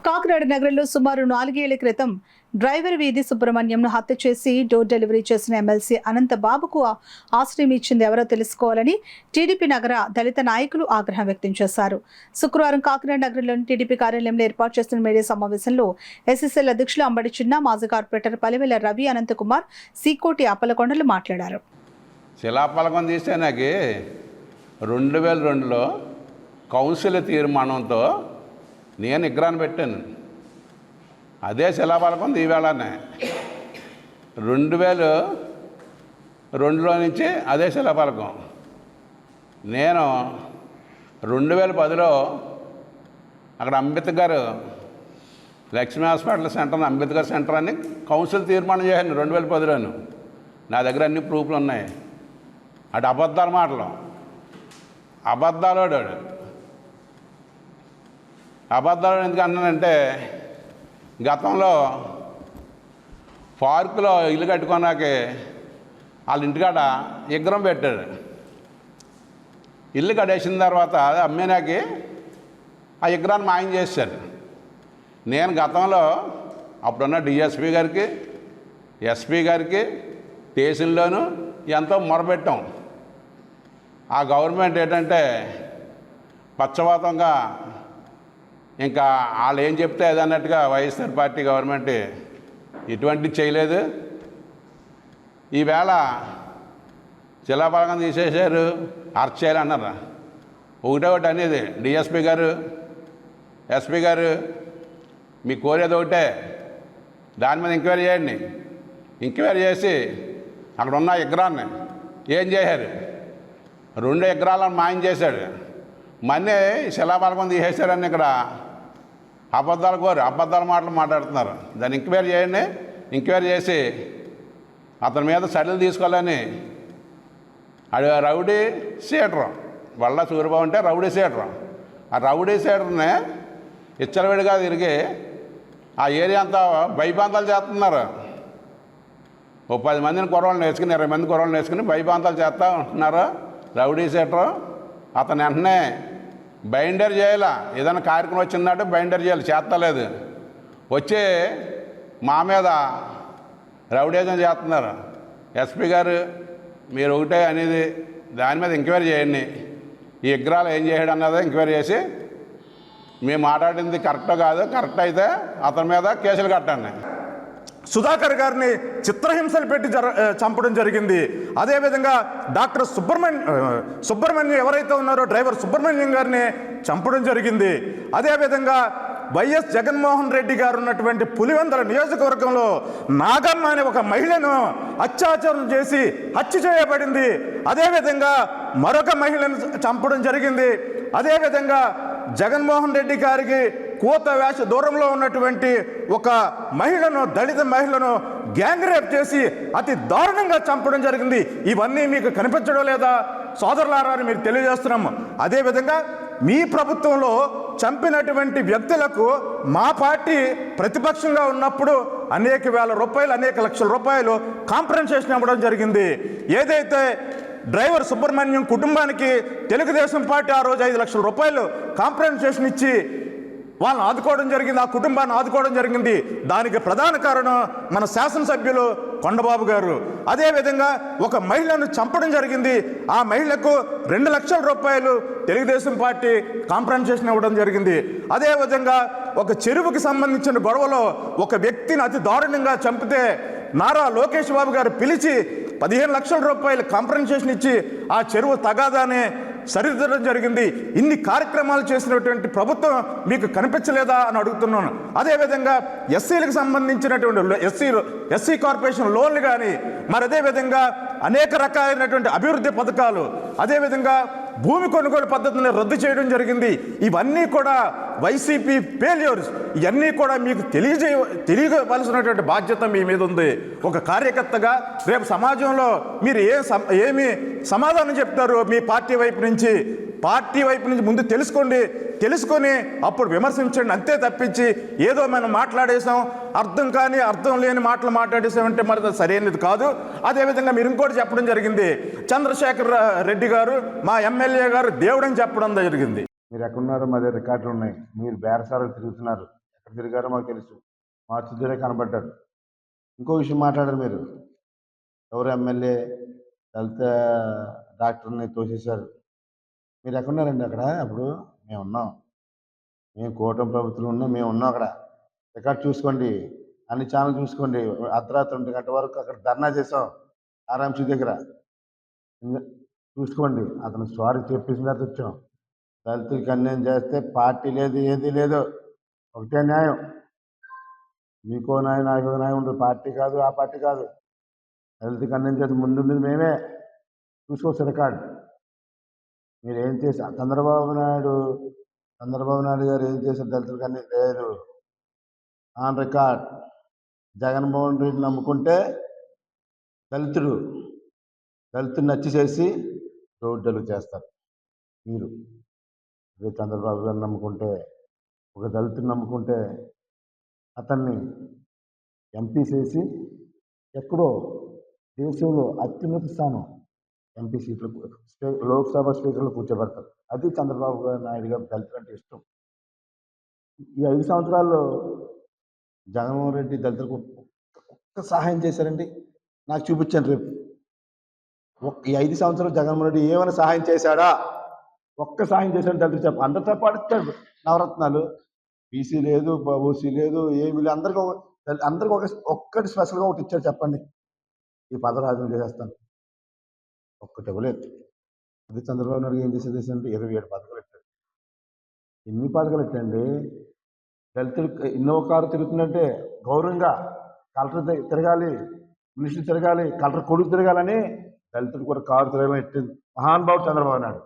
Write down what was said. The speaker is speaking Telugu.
కాకినాడ నగరంలో సుమారు 4 ఏళ్ల క్రితం డ్రైవర్ వీధి సుబ్రహ్మణ్యంను హత్య చేసి డోర్ డెలివరీ చేసిన ఎమ్మెల్సీ అనంత బాబుకు ఆశ్రయం ఇచ్చింది ఎవరో తెలుసుకోవాలని టీడీపీ నగర దళిత నాయకులు ఆగ్రహం వ్యక్తం చేశారు. శుక్రవారం కాకినాడ నగరంలోని టీడీపీ కార్యాలయంలో ఏర్పాటు చేసిన మీడియా సమావేశంలో ఎస్ఎస్ఎల్ అధ్యక్షులు అంబడి చిన్న, మాజీ కార్పొరేటర్ పలివెల రవి, అనంతకుమార్, సీకోటి అప్పలకొండలు మాట్లాడారు. శిలాఫలకం తీస్తే నాకు 2002లో కౌన్సిల్ తీర్మానంతో నేను విగ్రహాన్ని పెట్టాను. అదే శిలాఫలకం ఈవేళనే 2002లో నుంచి అదే శిలాఫలకం. నేను 2010లో అక్కడ Ambedkar Lakshmi hospital centre Ambedkar centre అని కౌన్సిల్ తీర్మానం చేశాను 2010లోను. నా దగ్గర అన్ని ప్రూఫ్లు ఉన్నాయి. అటు అబద్ధాల మాటలు, అబద్ధాలు ఎందుకు అన్నానంటే, గతంలో పార్కులో ఇల్లు కట్టుకున్నాకే వాళ్ళ ఇంటికాడ విగ్రహం పెట్టాడు. ఇల్లు కట్టేసిన తర్వాత అమ్మేనాకి ఆ విగ్రహాన్ని మాయం చేశారు. నేను గతంలో అప్పుడున్న డిఎస్పీ గారికి, ఎస్పీ గారికి స్టేషన్లోనూ ఎంతో మొరపెట్టాం. ఆ గవర్నమెంట్ ఏంటంటే పక్షపాతంగా ఇంకా వాళ్ళు ఏం చెప్తే అదన్నట్టుగా వైఎస్ఆర్ పార్టీ గవర్నమెంట్ ఇటువంటివి చేయలేదు. ఈవేళ శిలాఫలకం తీసేశారు, అరెస్ట్ చేయాలన్నారు. ఒకటి అనేది డిఎస్పీ గారు, ఎస్పీ గారు, మీ కోరేది ఒకటే, దాని మీద ఎంక్వైరీ చేయండి. ఎంక్వైరీ చేసి అక్కడ ఉన్న విగ్రహాన్ని ఏం చేశారు, 2 విగ్రహాలను మాయం చేశాడు. మళ్ళీ శిలాఫలకం తీసేశారని ఇక్కడ అబద్ధాల మాటలు మాట్లాడుతున్నారు. దాన్ని ఎంక్వైరీ చేయండి. ఎంక్వైరీ చేసి అతని మీద చర్యలు తీసుకోవాలని రౌడీ షీటర్ వల్ల సూర్యబాబు అంటే రౌడీ షీటర్. ఆ రౌడీ షీటర్ని ఇచ్చలవిడిగా తిరిగి ఆ ఏరియా అంతా భయభ్రాంతాలు చేస్తున్నారు. 10 మందిని కుర్రోళ్ళని వేసుకుని 20 మంది కుర్రోళ్ళని వేసుకుని భయభ్రాంతాలు చేస్తూ ఉంటున్నారు రౌడీ షీటర్. అతను వెంటనే బైండర్ చేయాల, ఏదైనా కార్యక్రమం వచ్చిందంటే బైండర్ చేయాలి, చేస్తలేదు. వచ్చి మా మీద రౌడీజం చేస్తున్నారు. ఎస్పీ గారు మీరు ఒకటే అనేది, దాని మీద ఎంక్వైరీ చేయండి. ఈ విగ్రహాలు ఏం చేయడం అన్నది ఎంక్వైరీ చేసి మేము మాట్లాడింది కరెక్టో కాదు, కరెక్ట్ అయితే అతని మీద కేసులు కట్టండి. సుధాకర్ గారిని చిత్రహింసలు పెట్టి చంపడం జరిగింది. అదేవిధంగా డాక్టర్ సుబ్రహ్మణ్యం ఎవరైతే ఉన్నారో డ్రైవర్ సుబ్రహ్మణ్యం గారిని చంపడం జరిగింది. అదేవిధంగా వైఎస్ జగన్మోహన్ రెడ్డి గారు ఉన్నటువంటి పులివెందుల నియోజకవర్గంలో నాగమ్మ అనే ఒక మహిళను అత్యాచారం చేసి హత్య చేయబడింది. అదేవిధంగా మరొక మహిళను చంపడం జరిగింది. అదేవిధంగా జగన్మోహన్ రెడ్డి గారికి కోత వేష దూరంలో ఉన్నటువంటి ఒక మహిళను, దళిత మహిళను గ్యాంగ్ రేప్ చేసి అతి దారుణంగా చంపడం జరిగింది. ఇవన్నీ మీకు కనిపించడం లేదా సోదరులారా అని మీరు తెలియజేస్తున్నాము. అదేవిధంగా మీ ప్రభుత్వంలో చంపినటువంటి వ్యక్తులకు మా పార్టీ ప్రతిపక్షంగా ఉన్నప్పుడు అనేక వేల రూపాయలు, అనేక లక్షల రూపాయలు కాంపెన్సేషన్ ఇవ్వడం జరిగింది. ఏదైతే డ్రైవర్ సుబ్రహ్మణ్యం కుటుంబానికి తెలుగుదేశం పార్టీ ఆ రోజు 5 లక్షల రూపాయలు కాంపెన్సేషన్ ఇచ్చి వాళ్ళని ఆదుకోవడం జరిగింది, ఆ కుటుంబాన్ని ఆదుకోవడం జరిగింది. దానికి ప్రధాన కారణం మన శాసనసభ్యులు కొండబాబు గారు. అదేవిధంగా ఒక మహిళను చంపడం జరిగింది. ఆ మహిళకు 2 లక్షల రూపాయలు తెలుగుదేశం పార్టీ కాంపెన్సేషన్ ఇవ్వడం జరిగింది. అదేవిధంగా ఒక చెరువుకి సంబంధించిన గొడవలో ఒక వ్యక్తిని అతి దారుణంగా చంపితే నారా లోకేష్ బాబు గారు పిలిచి 15 లక్షల రూపాయలు కాంపెన్సేషన్ ఇచ్చి ఆ చెరువు తగాదానే సరిదిద్దడం జరిగింది. ఇన్ని కార్యక్రమాలు చేసినటువంటి ప్రభుత్వం మీకు కనిపించలేదా అని అడుగుతున్నాను. అదేవిధంగా ఎస్సీలకు సంబంధించినటువంటి ఎస్సీ కార్పొరేషన్ లోన్లు కానీ, మరి అదేవిధంగా అనేక రకాలైనటువంటి అభివృద్ధి పథకాలు, అదేవిధంగా భూమి కొనుగోలు పద్ధతిని రద్దు చేయడం జరిగింది. ఇవన్నీ కూడా వైసీపీ ఫెయిల్యూర్స్. ఇవన్నీ కూడా మీకు తెలియవలసినటువంటి బాధ్యత మీ మీద ఉంది. ఒక కార్యకర్తగా రేపు సమాజంలో మీరు ఏమి సమాధానం చెప్తారు మీ పార్టీ వైపు నుంచి ముందు తెలుసుకొని అప్పుడు విమర్శించండి. అంతే తప్పించి ఏదో మనం మాట్లాడేసాం, అర్థం లేని మాటలు మాట్లాడేసామంటే మరి సరైనది కాదు. అదేవిధంగా మీరు ఇంకోటి చెప్పడం జరిగింది, చంద్రశేఖర్ రెడ్డి గారు మా ఎమ్మెల్యే గారు దేవుడని చెప్పడం జరిగింది. మీరు ఎక్కడున్నారో మా దగ్గర రికార్డులు ఉన్నాయి. మీరు బేరసారాలు తిరుగుతున్నారు, తిరిగారో మాకు తెలుసు. మార్చిలోనే కనబడ్డారు. ఇంకో విషయం మాట్లాడారు మీరు. ఎవరు ఎమ్మెల్యే దళిత డాక్టర్ని తోసేశారు. మీరు ఎక్కడున్నారండి అక్కడ అప్పుడు? మేమున్నాం. మేము కూటమి ప్రభుత్వం ఉన్నాం, మేము ఉన్నాం అక్కడ. రికార్డ్ చూసుకోండి, అన్ని ఛానల్ చూసుకోండి. అర్ధరాత్రి 1 గంట వరకు అక్కడ ధర్నా చేసాం ఆర్ఎంసీ దగ్గర. చూసుకోండి. అతను సారీ చెప్పేసిన తర్వాత వచ్చాం. దళితులకి అన్యాయం చేస్తే పార్టీ లేదు, ఏది లేదు, ఒకటే న్యాయం. మీకో న్యాయం, నాకో న్యాయం ఉండదు. పార్టీ కాదు, ఆ పార్టీ కాదు. దళితులకి అన్యాయం చేస్తే ముందుండేది మేమే. చూసుకోవచ్చు రికార్డ్. మీరు ఏం చేశారు? చంద్రబాబు నాయుడు గారు ఏం చేశారు దళితులకి అన్నీ లేదు. On record. జగన్మోహన్ రెడ్డి నమ్ముకుంటే దళితుడిని నచ్చి చేసి రోడ్డులు చేస్తారు మీరు. అదే చంద్రబాబు గారు నమ్ముకుంటే, ఒక దళితుని నమ్ముకుంటే అతన్ని ఎంపీ చేసి ఎక్కడో దేశంలో అత్యున్నత స్థానం ఎంపీ సీట్లు, లోక్సభ స్పీకర్లు కూర్చోబెడతారు. అది చంద్రబాబు నాయుడు గారు దళితులు అంటే ఇష్టం. ఈ 5 సంవత్సరాల్లో జగన్మోహన్ రెడ్డి దళితులకు ఒక్క సహాయం చేశారండి? నాకు చూపించండి రేపు. ఈ 5 సంవత్సరాలు జగన్మోహన్ రెడ్డి ఏమైనా సహాయం చేశాడా? ఒక్క సహాయం చేశాడు దళితులు చెప్ప. అందరితో పాటు ఇచ్చాడు నవరత్నాలు. బీసీ లేదు, ఓసీ లేదు, ఏమీ లేదు. అందరికీ ఒక్కటి స్పెషల్గా ఒకటి ఇచ్చాడు చెప్పండి. ఈ పదరాజులు చేసేస్తాను. ఒక్కటి ఇవ్వలేదు. అది చంద్రబాబు నాయుడు ఏం చేసేది? 27 పథకాలు ఇచ్చాడు. ఎన్ని పథకాలు ఇచ్చండి? దళితుడికి ఇన్నో కారు తిరుగుతుందంటే గౌరవంగా కలెక్టర్ తిరగాలి, మినిస్టర్ తిరగాలి, కలెక్టర్ కొడుకు తిరగాలని దళితుడు కూడా కారు తిరగడం ఎట్టింది మహానుభావుడు చంద్రబాబు నాయుడు.